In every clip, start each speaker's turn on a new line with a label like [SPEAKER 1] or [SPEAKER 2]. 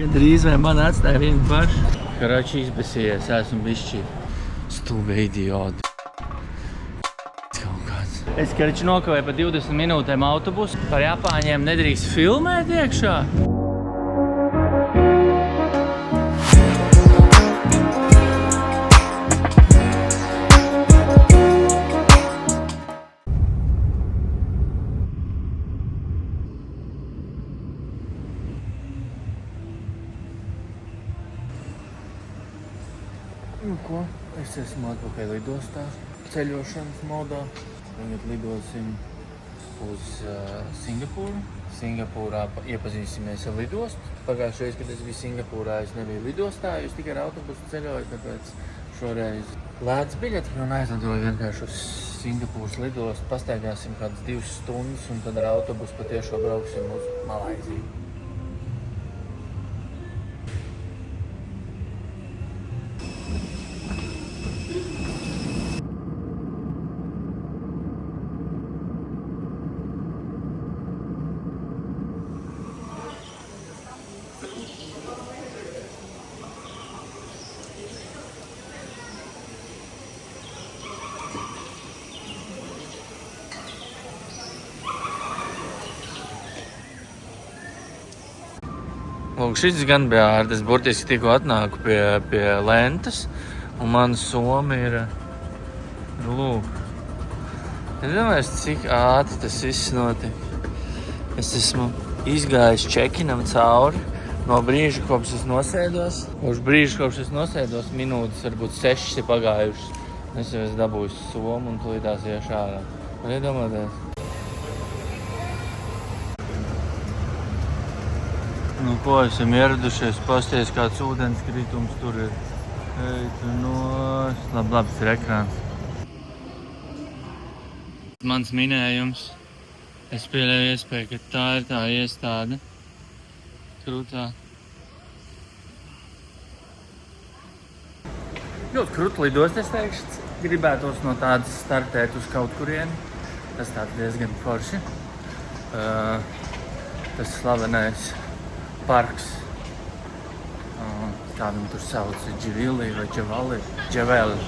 [SPEAKER 1] Drīz vai man atstāja vienu pašu. Karoči izbesies, esmu bišķi stulbi idioti. Kaut kāds. Es karoči nokavēju pa 20 minūtēm autobusu. Par Japāņiem nedrīkst filmēt iekšā. Nu ko, es esmu atpakaļ lidostā, ceļošanas modā. Tagad lidosim uz Singapūru. Singapūrā iepazīsimies ar lidostu. Pagājušajā, kad es biju Singapūrā, es nebiju lidostā, es tikai ar autobusu ceļoju, tāpēc šoreiz lēts biļeti un aizlidoju vienkārši uz Singapūras lidostu. Pastaigāsim kādas 2 stundas un tad ar autobusu patiešo brauksim uz Malaiziju. Lūk, šis gan bija ārds. Es burtiski tikko atnāku pie lentas, un man soma ir, lūk. Es domāju, cik ātri tas viss notiek. Es esmu izgājis čekinam cauri no brīža, kopš es nosēdos. Minūtes, varbūt 6 ir pagājušas. Es jau esmu dabūjis somu un tulītās iešu ārā. Var iedomāties? Nu, ko esam ieradušies, pasties, kāds ūdens kritums tur ir. Ej, tu nos. Labi, tas ir ekrāns. Mans minējums. Es pieļauju iespēju, ka tā ir tā iestāde. Krūtā. Ļoti krūta lidost, es teikšu. Gribētos no tādas startēt uz kaut kurieni. Tas tāds diezgan forši. Tas slavenais parks. Kā viņu tur sauc, Dživili vai Dževeli.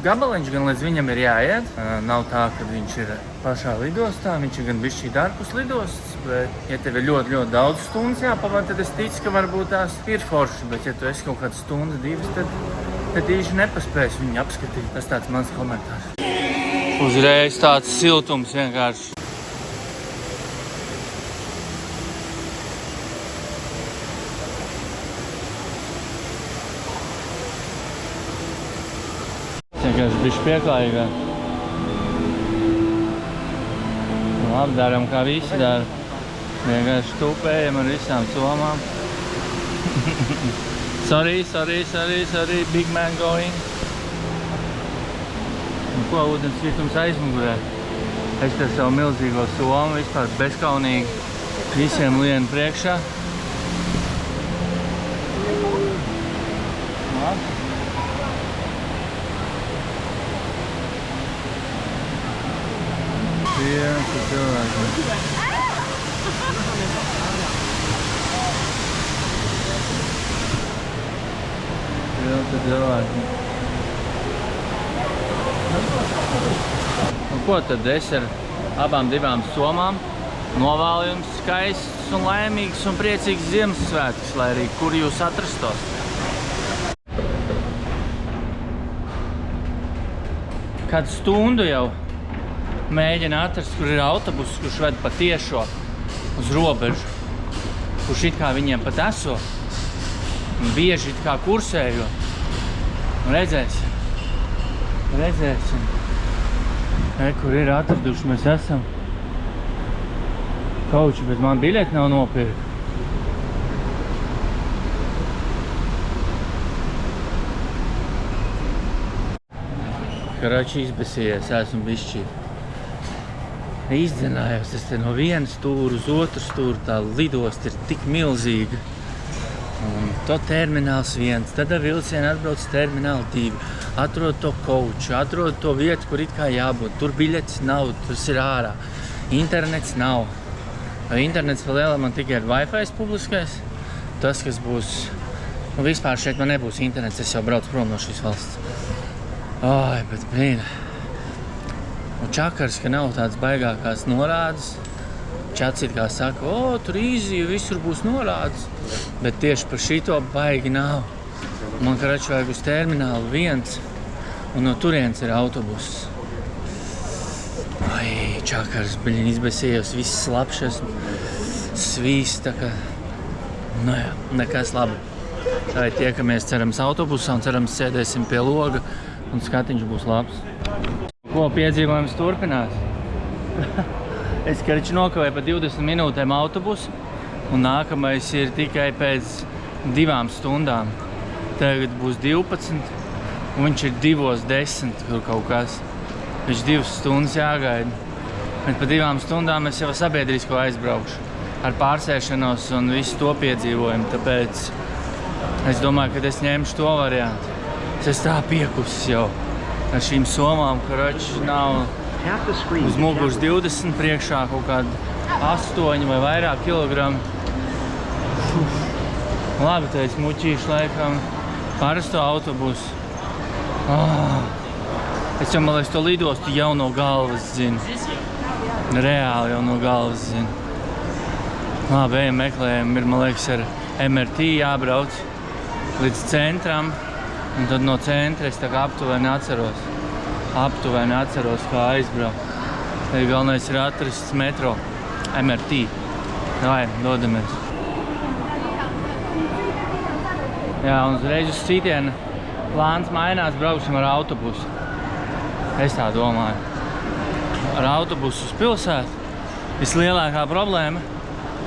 [SPEAKER 1] Gabaliņš gan līdz viņam ir jāiet. Nav tā, ka viņš ir pašā lidostā. Viņš ir gan bišķīt ārpus lidostas, bet ja tev ir ļoti, ļoti daudz stundas jāpavada, tad es ticu, ka varbūt tās ir forši. Bet ja tu esi kaut kādas stundas, 2, tad īši nepaspēs viņu apskatīt. Tas tāds mans komentārs. Uzreiz tāds siltums vienkārši. Vienkārši bišķi pieklājīgāk. Labi, daram kā visi dara. Vienkārši tupējam ar visām somām. Sorry, big man going. Un ko, ūdens kritums aizmugurē? Es te savu milzīgo somu vispār bezkaunīgi visiem lienu priekšā. Labi. Pilti cilvēki. Un ko tad es ar abām 2 somām novēlu jums skaists un laimīgs un priecīgs Ziemassvētkus, lai arī kur jūs atrastos. Kādu stundu jau mēģina atrast, kur ir autobus, kurš ved pa tiešo uz robežu, kurš it kā viņiem pat esot, un bieži it kā kursējo. Un redzēsim. Kur ir atraduši, mēs esam. Kauči, bet man biļeti nav nopirkt. Karoči izbesies, esmu bišķi. Izdzenājos, es te no vienas stūra uz otru stūru, tā lidost ir tik milzīga. Un to termināls 1, tad ar vilcienu atbrauc termināli 2, atrod to kauču, atrod to vietu, kur it kā jābūt. Tur biļetes nav, tas ir ārā. Internets nav. Internets vēl lielā man tikai ir Wi-Fi publiskais. tas, kas būs... Nu, vispār šeit man nebūs internets, es jau braucu prom no šīs valsts. Ai, bet brīna. Un čakars, ka nav tāds baigākās norādes. Čats it kā saka, tur īzija, visur būs norādes. Bet tieši par šito baigi nav. Man karaču vajag uz terminālu 1, un no turienes ir autobuss. Ai, čakars, izbēsījos, viss slapšas, svīst, tā kā... Nu jā, nekas labi. Tā ir tiekamies, cerams, autobusā un cerams, sēdēsim pie loga un skatiņš būs labs. Ko piedzīvojums turpinās? Es karaču nokavēju pa 20 minūtēm autobusu un nākamais ir tikai pēc 2 stundām. Tagad būs 12 un viņš ir 2:10, kur kaut kas. Viņš 2 stundas jāgaida. Bet pa 2 stundām es jau sabiedrisko aizbraukšu ar pārsēšanos un visu to piedzīvojumu. Tāpēc es domāju, ka es ņemšu to variantu. Es tā piekusis jau ar šīm somām, karaču nav uz muguras 20, priekšā kaut kāda 8 vai vairāk kilogramu. Labi, tad es muķīšu laikam parasto autobusu. Es jau, man liekas, to lidostu jau no galvas zinu. Reāli jau no galvas zinu. Labi, ejam meklējam. Ir, man liekas, ar MRT jābrauc līdz centram. Un tad no centra es tā kā aptuveni atceros, kā aizbraukt. Tad galvenais ir atrasts metro, MRT. Vai, dodamies. Jā, un uzreiz uz citienu plāns mainās, brauksim ar autobusu. Es tā domāju. Ar autobusu uz pilsētu vislielākā problēma,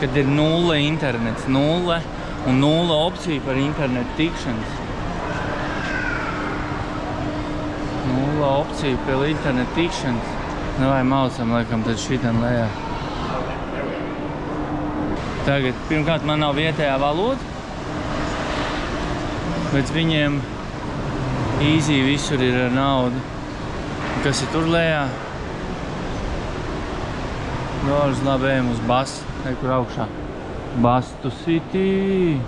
[SPEAKER 1] kad ir 0 internets, 0 un 0 opcija par internetu tikšanas. 0 opcija par internetu tikšanas. Nu vai maucam, laikam, tad šitan lejā. Tagad, pirmkārt, man nav vietējā valoda. Pēc viņiem easy visur ir ar naudu. Kas ir tur lejā? Dārz, labi, ejam uz Bastu, nekur augšā. Bastu City.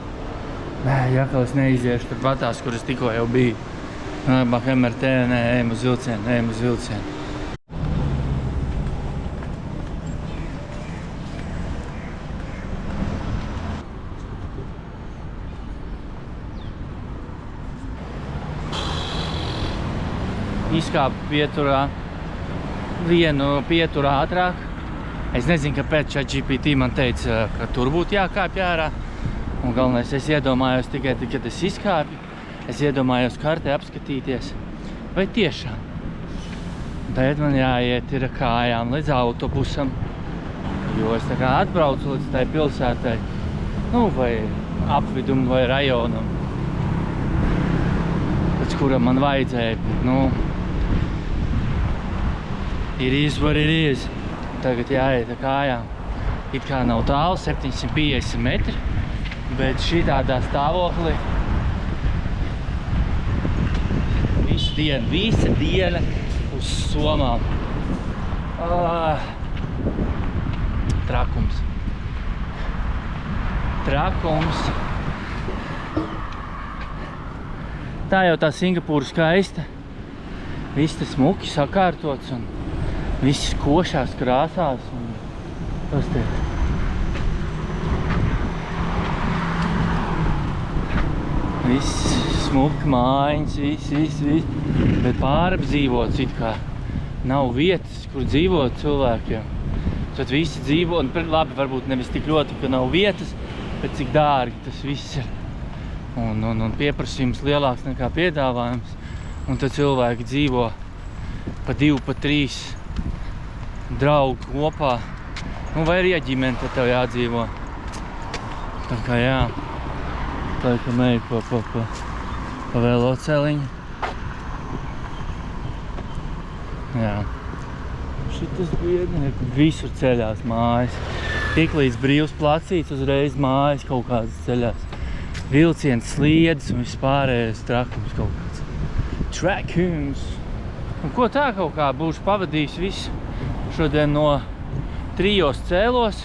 [SPEAKER 1] Nē, jākal es neiziešu tur patās, kur es tikko jau biju. Labāk MRT, nē, ejam uz vilcienu. Izkāpu pieturā, vienu pieturā ātrāk. Es nezinu, kāpēc ChatGPT man teica, ka tur būtu jākāpj ārā. Un galvenais, es iedomājos tikai, kad es izkāpju, es iedomājos kartē apskatīties, vai tiešām. Tagad man jāiet ir kājām līdz autobusam, jo es tā kā atbraucu līdz tai pilsētai, nu, vai apvidumu, vai rajonam, pēc kura man vajadzēja, nu, it is what it is. Tagad jāiet ar kājām. It kā nav tālu, 750 metri, bet šitādā stāvoklī visa diena uz somām. Trakums. Tā jau tā Singapūra skaista. Viss tas smuki sakārtots un viss košās krāsās un tas te. Viss smuki mājiņas, viss. Bet pārapdzīvots it kā. Nav vietas, kur dzīvot cilvēkiem. Tad visi dzīvo, un labi, varbūt nevis tik ļoti, ka nav vietas, bet cik dārgi tas viss ir. Un pieprasījums lielāks nekā piedāvājums. Un tad cilvēki dzīvo pa 2, pa 3 draugu kopā. Nu, vai ir ģimene, tad tev jādzīvo. Tā kā jā. Tā kā mēju pa veloceliņu. Jā. Šitas biednieki visur ceļās mājas. Tik līdz brīvs placīts, uzreiz mājas kaut kādas ceļās. Vilciens sliedas un viss pārējais trakums kaut kāds. Trakums. Un ko tā kaut kā būšu pavadījis visu šodien no 3 cēlos.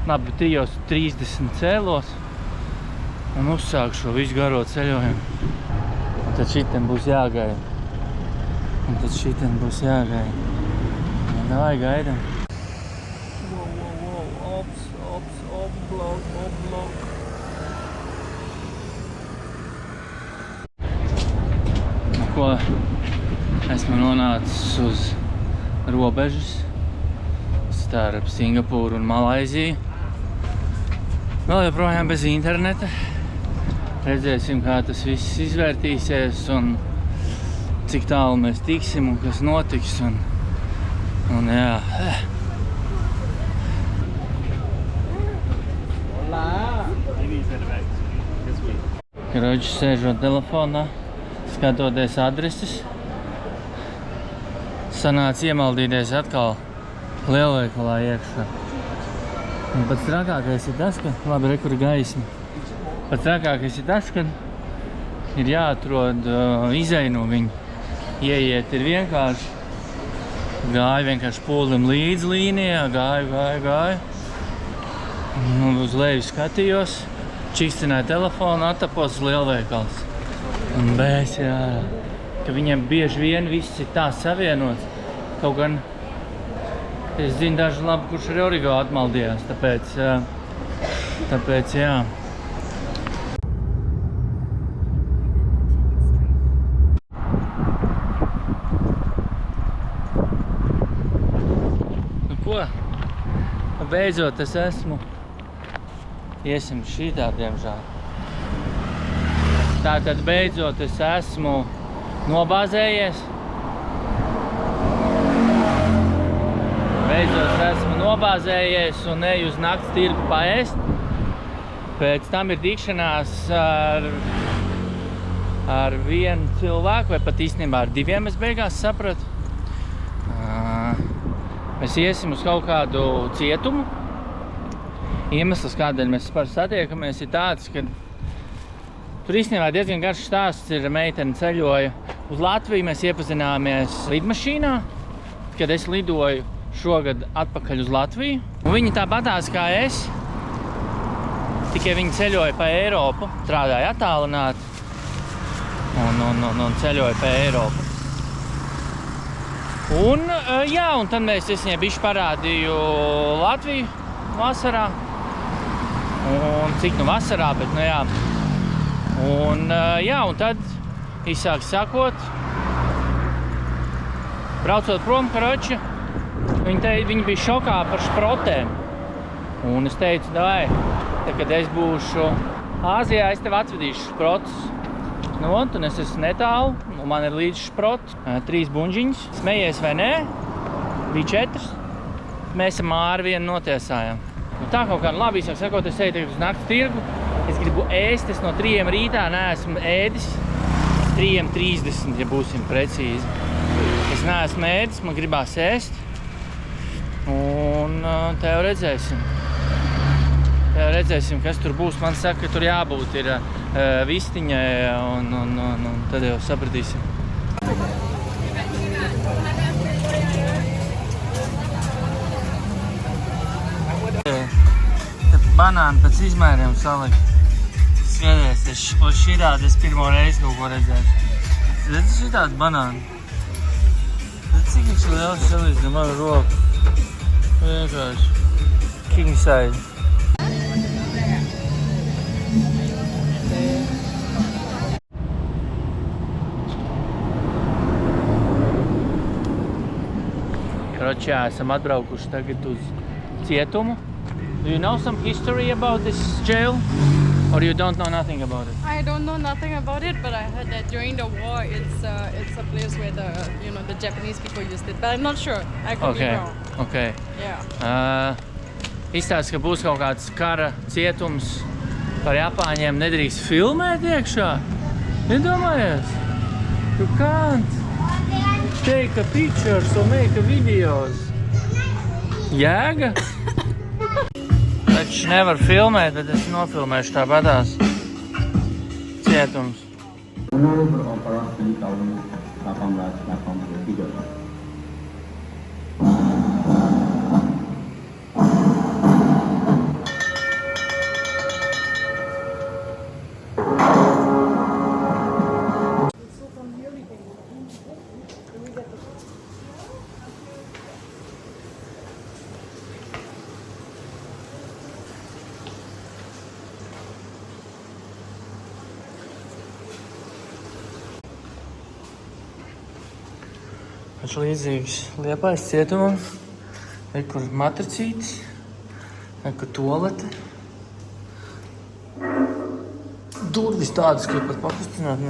[SPEAKER 1] Labi, 3:30 cēlos. un uzsāk šo visu garo ceļojumu. Un tad šitien būs jāgaida. Davai gaidam. Wow, ops, Nu ko, esmu nonācis uz robežas starp Singapūru un Malaiziju. Vēl joprojām bez interneta. Redzēsim, kā tas viss izvērtīsies un cik tālu mēs tiksim un kas notiks. Un jā. Karoči sēžot telefonā, skatoties adreses. Sanāca iemaldīties atkal lielveikalā iekšā. Un pats trakākais ir tas, ka, labi, re, kur ir gaisma. Pats trakākais ir tas, ka ir jāatrod izeja no viņa. Ieiet ir vienkārši. Gāju vienkārši pūlim līdz līnijā, gāju. Un uz leju skatījos, čistināju telefonu, attapos uz lielveikals. Un bēs jārā, ka viņiem bieži vien viss ir tā savienots. Kaut gan es zinu daži labi, kurš ar Origo atmaldījās, tāpēc jā. Nu ko? Beidzot es esmu. Iesim šitā, diemžēl. Tātad beidzot es esmu nobāzējies. Un eju uz nakts tirgu paēst. Pēc tam ir tikšanās ar vienu cilvēku, vai pat īstenībā ar diviem es beigās sapratu. Mēs iesim uz kaut kādu cietumu. Iemesls, kādēļ mēs vispār satiekamies, ir tāds, ka tur īstenībā diezgan garš stāsts ir. Meitene ceļoja uz Latviju, mēs iepazināmies lidmašīnā, kad es lidoju šogad atpakaļ uz Latviju. Un viņi tāpatās kā es, tikai viņi ceļoja pa Eiropu, strādāja attālināti un ceļoja pa Eiropu. Un tad es viņai bišķi parādīju Latviju vasarā. Un cik nu vasarā, bet nu jā. Un tad īsāk sakot, braucot prom, karoči, viņi bija šokā par šprotēm. Un es teicu, davai, kad es būšu Āzijā, es tev atvedīšu šprotus. Nu, un es esmu netālu, un man ir līdz šprots, 3 buņģiņas. Smejies vai nē, bija 4. Mēs ar Māri vienu notiesājām. Nu, tā kaut kā, labi, īsāk sakot, es eju tagad uz nakts tirgu. Es gribu ēst, es no 3 rītā neesmu ēdis. 3:30, ja būsim precīzi. Es neesmu ēdis, man gribās ēst. Un tev redzēsim. Kas tur būs. Man saka, ka tur jābūt ir vistiņai, un tad jau sapratīsim. Tad banāni pēc izmēriem salikt. Skaties, uz šitādi es pirmo reizi kaut ko redzēšu. Redzi šitādi banāni? Tad cik viņš liels salīdzinām ar roku? Vienkārši. King size. Karoči, esam atbraukuši tagad uz cietumu. Do you know some history about this jail? Or you don't know nothing about it?
[SPEAKER 2] I don't know nothing about it, but I heard that during the war, it's a place where the Japanese people used it. But I'm not sure. I could be wrong.
[SPEAKER 1] Okay.
[SPEAKER 2] Yeah.
[SPEAKER 1] Izstāsta, ka būs kaut kāds kara cietums par Japāņiem. Nedrīkst filmēt iekšā. Iedomājies? You can't take a pictures or make a videos. Jēga? Taču nevar filmēt, bet es nofilmēšu tāpatās cietums.
[SPEAKER 3] Beroperasi tahun 1883.
[SPEAKER 1] Viņš līdzīgs Liepājas cietumam. Kur matricītis, kur tualete. Durvis tādas, ka pat pakustināt.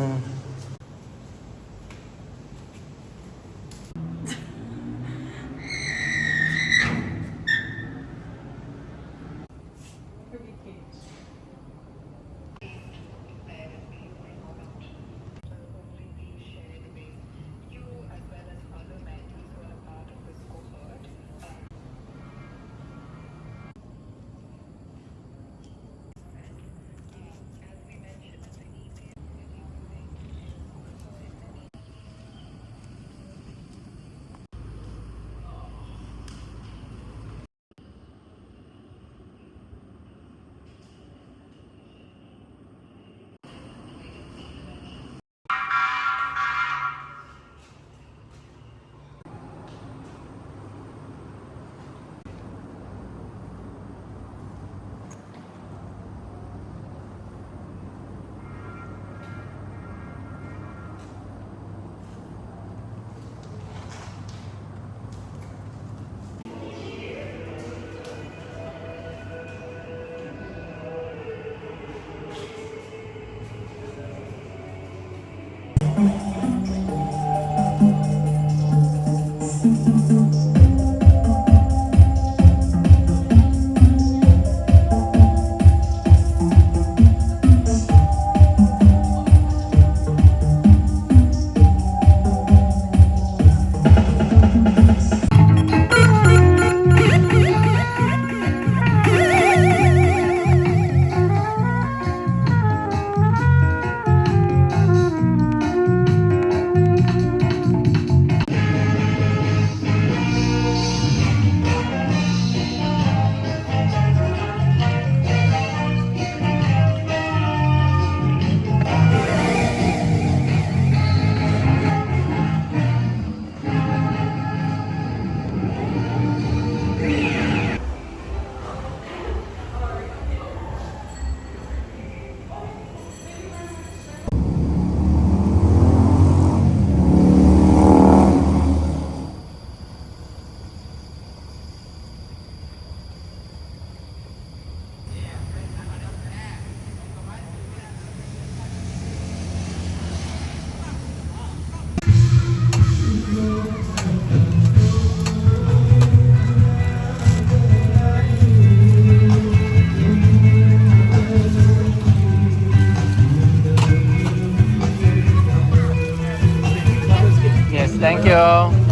[SPEAKER 1] Yes, thank you.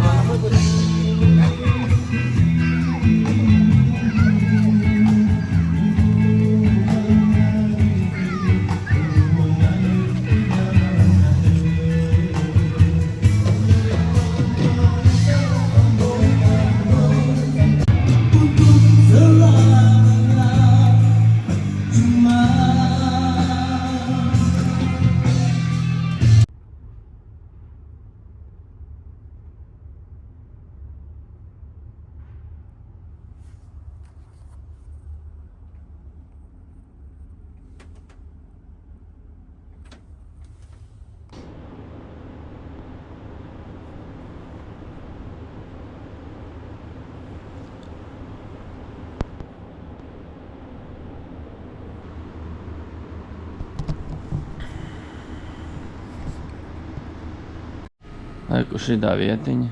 [SPEAKER 1] Kur šitā vietiņa.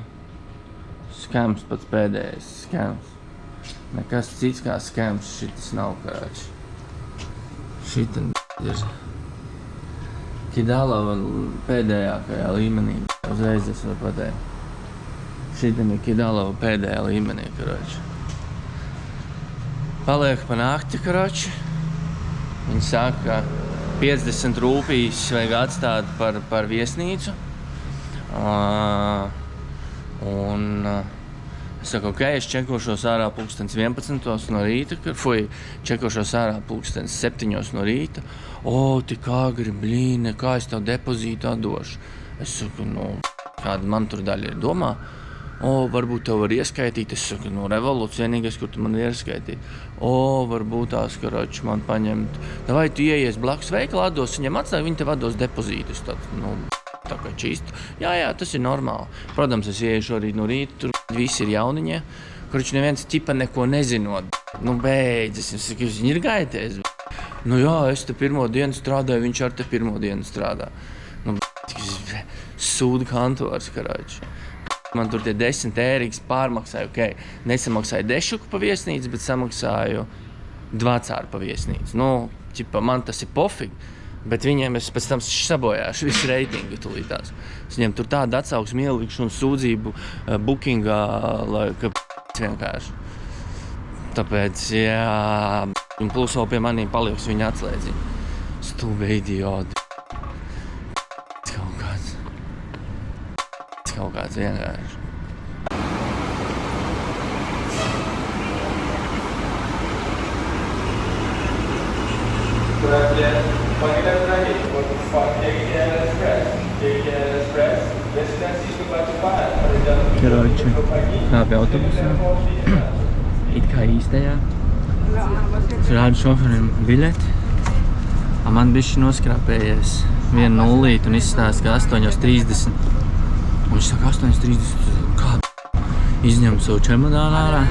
[SPEAKER 1] Skams pats pēdējais. Skams. Nekas cits kā skams šitas nav, karāči. Šita ir Kidalova pēdējākajā līmenī. Uzreiz es varu pateikt. Šita ir Kidalova pēdējā līmenī, karāči. Paliek pa nakti, karāči. Viņi saka, ka 50 rūpijas vajag atstāt par viesnīcu. Es saku, ok, es čekošos ārā pulkstens 11 no rīta, čekošos ārā pulkstens 7 no rīta. Tik agri, blīne, kā es tev depozītu atdošu? Es saku, kāda man tur daļa ir domā? Varbūt tev var ieskaitīt. Es saku, Revolūts vienīgais, kur tu man ieskaitīt. Varbūt tās, karoči, man paņemt. Vai tu ieies blakus veikalā atdos, viņam atstāja, viņi tev atdos depozītus. tā kā čist. Jā, tas ir normāli. Protams, es iešu arī no rīta, tur visi ir jauniņie, kurš neviens ķipa neko nezinot. Nu, beidzas, viņi ir gaities. Nu jā, es te pirmo dienu strādāju, viņš ar te pirmo dienu strādā. Nu, sūda kantors, karāči. Man tur tie 10 eiriks pārmaksāju, nesamaksāju dešuku pa viesnīcu, bet samaksāju dvacāru pa viesnīcu. Nu, ķipa, man tas ir pofīgi, bet viņiem es pēc tam sabojāšu visu reitingu tulītās. Es viņiem tur tādu atsauksmi ielikšu un sūdzību bookingā, lai ka vienkārši. Tāpēc, jā, un plus vēl pie maniem palieks viņa atslēdziņa. Stulbi idioti. Kaut kāds vienkārši. Karoči, kāpj autobusā, it kā īstajā. Es rādu šoferim biļeti, a man bišķi noskrāpējies 1-0 un izstāsta, ka 8:30. Un viņš saka, 8:30, kā izņem savu čemodānu ārā.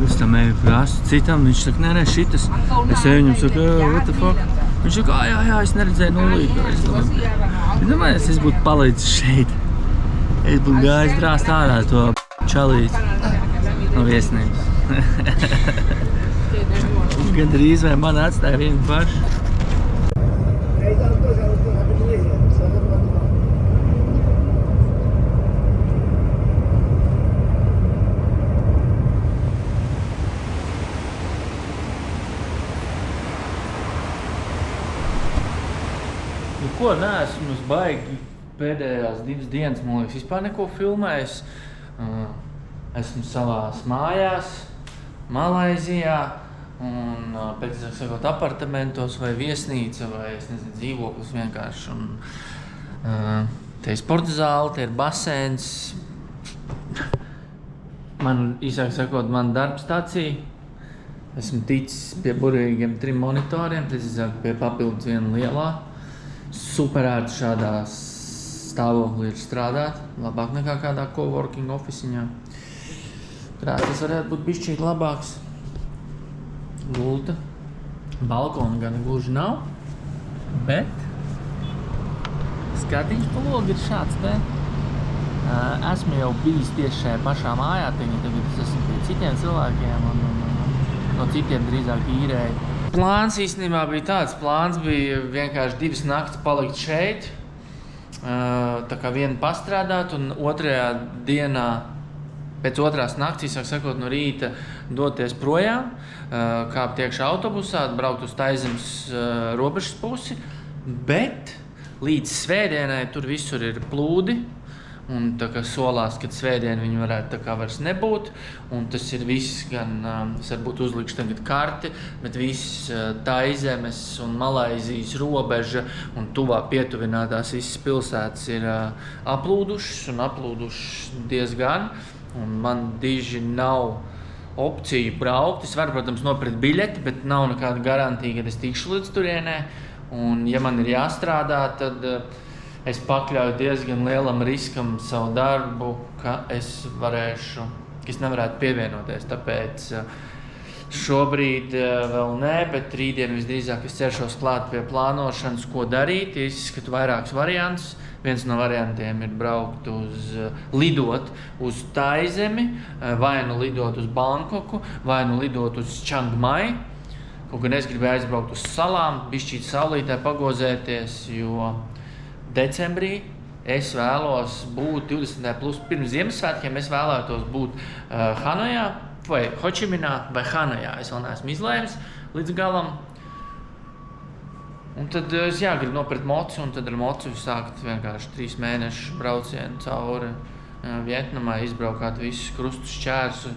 [SPEAKER 1] Es tam eju prasu citam, viņš saka, nē, šitas. Es eju viņam saka, what the fuck? Viņš saka, jā, es neredzēju 0. Es domāju, es būtu palicis šeit. Es būtu gājis drāst ārā to čalīt no viesnības. Gandrīz vai man atstāja vienu pašu. Ko neesmu baigi pēdējās 2 dienas, man liekas, vispār neko filmējis. Esmu savās mājās, Malaizijā, un pēc sakot apartamentos vai viesnīca vai, es nezinu, dzīvoklis vienkārši. Un, te ir sporta zāle, te ir basēns. Man, īsāk sakot, man darbstacija. Esmu ticis pie burvīgiem 3 monitoriem, precīzāk pie papildus 1 lielā. Superērti šādā stāvoklī ir strādāt, labāk nekā kādā coworking officiņā. Krāsas varētu būt bišķīgi labāks. Gulta. Balkona gan gluži nav, bet skatiņš pa logu ir šāds te. Esmu jau bijis tieši šajā pašā mājā, tagad es esmu pie citiem cilvēkiem un no citiem drīzāk īrēju. Plāns īstenībā bija tāds. Plāns bija vienkārši 2 naktis palikt šeit, tā kā vienu pastrādāt un otrajā dienā, pēc otrās nakts, īsāk sakot, no rīta doties projām, kāpt iekšā autobusā, braukt uz Taizemes robežas pusi, bet līdz svētdienai tur visur ir plūdi. Un tā kā solās, kad svētdien viņi varētu tā kā vairs nebūt. Un tas ir viss, gan es varbūt uzlikšu tagad karti, bet viss Taizemes un Malaizijas robeža un tuvā pietuvinātās visas pilsētas ir aplūdušas un aplūdušas diezgan. Un man diži nav opciju braukt. Es varu, protams, nopirkt biļeti, bet nav nekāda garantija, ka es tikšu līdz turienē. Un ja man ir jāstrādā, tad es pakļauju diezgan lielam riskam savu darbu, ka es nevarētu pievienoties. Tāpēc šobrīd vēl nē, bet rītdien visdrīzāk es ķeršos klāt pie plānošanas, ko darīt. Es izskatu vairākus variantus. Viens no variantiem ir braukt lidot uz Taizemi, vai nu lidot uz Bankoku, vai nu lidot uz Čangmai. Kaut gan es gribēju aizbraukt uz salām, bišķīt saulītē pagozēties, jo decembrī es vēlos būt 20. Pirms Ziemassvētkiem es vēlētos būt Hanojā vai Hočiminā vai Hanojā. Es vēl neesmu izlēmis līdz galam. Un tad es gribu nopirkt mocu un tad ar mocu sākt vienkārši 3 mēnešu braucienu cauri Vietnamai, izbraukāt visus krustus šķērsu.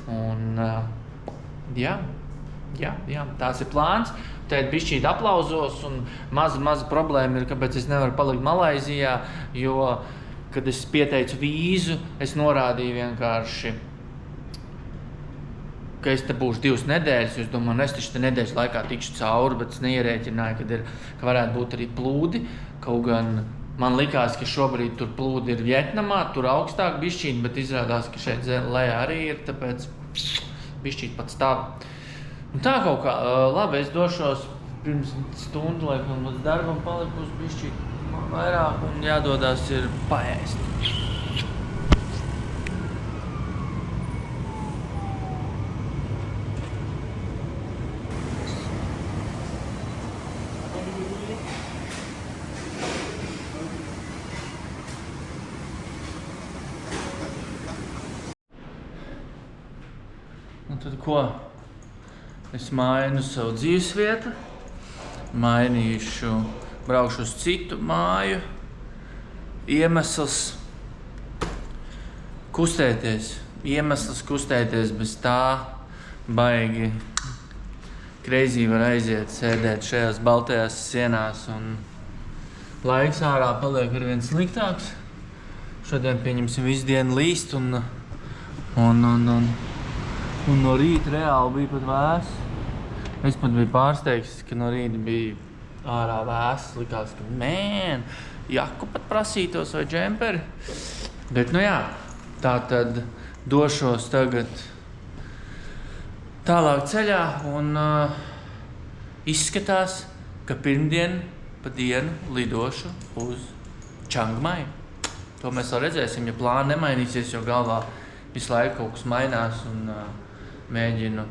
[SPEAKER 1] Un tāds ir plāns. Tēt bišķīt aplauzos un maza problēma ir, kāpēc es nevaru palikt Malaizijā, jo, kad es pieteicu vīzu, es norādīju vienkārši, ka es te būšu 2 nedēļas, jo es domāju, es taču te nedēļas laikā tikšu cauri, bet es neierēķināju, ka varētu būt arī plūdi, ka Kaut gan man likās, ka šobrīd tur plūdi ir Vietnamā, tur augstāk bišķīt, bet izrādās, ka šeit lejā arī ir, tāpēc bišķīt pat stāv. Un tā kaut kā, labi, es došos pirms stundu, laikam, līdz darbam palikusi bišķīt vairāk un jādodās ir paēst. Un tad ko? Es mainu savu dzīvesvietu, braukšu uz citu māju. Iemesls kustēties bez tā baigi crazy var aiziet, sēdēt šajās baltajās sienās un laiks ārā paliek arvien sliktāks. Šodien pieņemsim visu dienu līst un no rīta reāli bija pat vēss. Es pat biju pārsteigts, ka no rīta bija ārā vēss. Likās, ka jaku pat prasītos vai džemperi. Bet nu jā, tā tad došos tagad tālāk ceļā un izskatās, ka pirmdien pa dienu lidošu uz Čangmai. To mēs vēl redzēsim, ja plāni nemainīsies, jo galvā visu laiku kaut kas mainās un mēģinu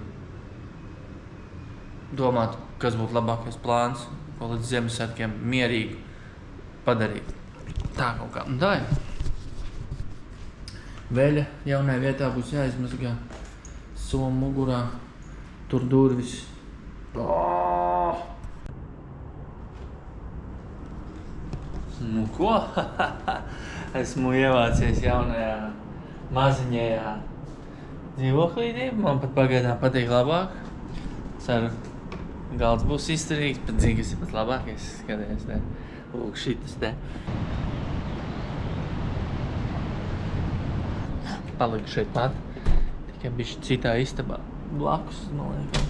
[SPEAKER 1] domāt, kas būtu labākais plāns, ko līdz Ziemassvētkiem mierīgi padarīt. Tā kaut kā. Un tā ir. Veļa jaunajā vietā būs jāizmazgā somu mugurā. Tur durvis. Nu ko? Esmu ievācies jaunajā maziņajā dzīvoklīdī. Man pat pagaidām patīk labāk. Ceru, galds būs izturīgs, bet zinu, kas ir pat labākais. Skaties, te. Lūk, šitas te. Paliku šeit pat. Tikai bišķi citā istabā. Blakus, man liekas.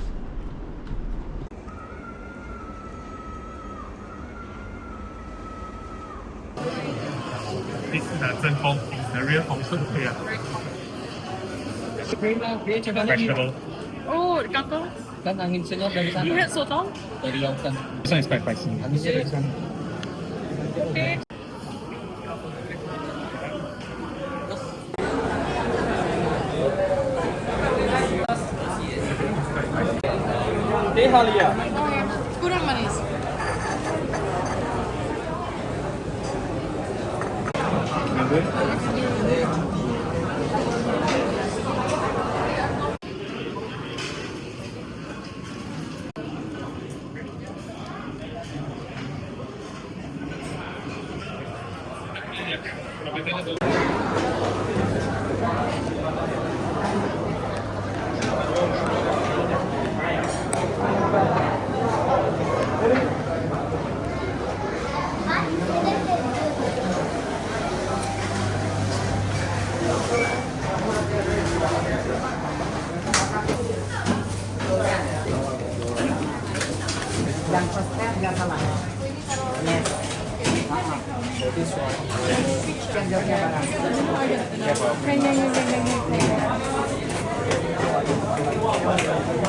[SPEAKER 4] This is a 真风 the real 红顺对啊 vegetable
[SPEAKER 2] Oh, kangkong.
[SPEAKER 5] Kan angin senyap dari sana.
[SPEAKER 2] You had sotong?
[SPEAKER 5] Dari lautan.
[SPEAKER 4] this one is quite spicy
[SPEAKER 5] Angin dari sana.
[SPEAKER 2] Kurang manis.
[SPEAKER 5] Yang firstnya nggak salah. Yes. This one. Chicken joknya barang.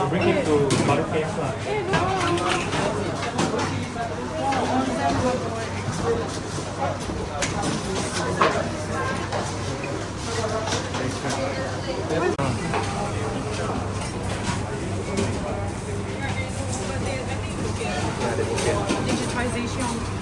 [SPEAKER 4] bring it to Baru Cave lah
[SPEAKER 2] Digitization.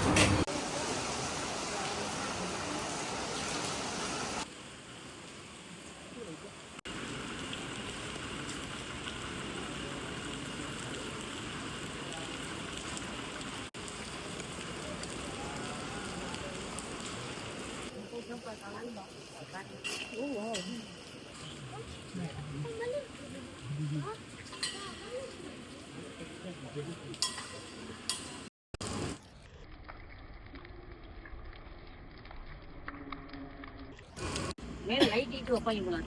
[SPEAKER 6] Light itu apa yang bulan?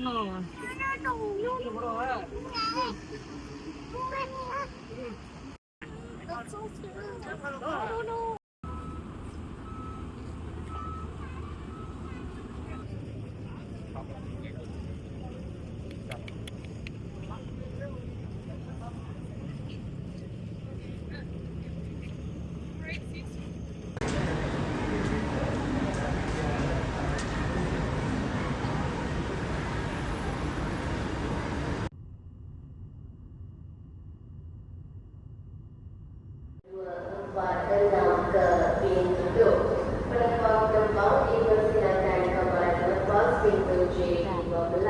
[SPEAKER 6] 哦。
[SPEAKER 7] 6 ke pintu. Penumpang terbang dipersilakan kembali lepas pintu J12.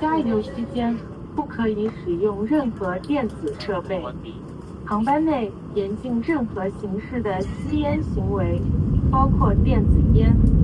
[SPEAKER 8] 加油期间不可以使用任何电子设备。航班内严禁任何形式的吸烟行为，包括电子烟。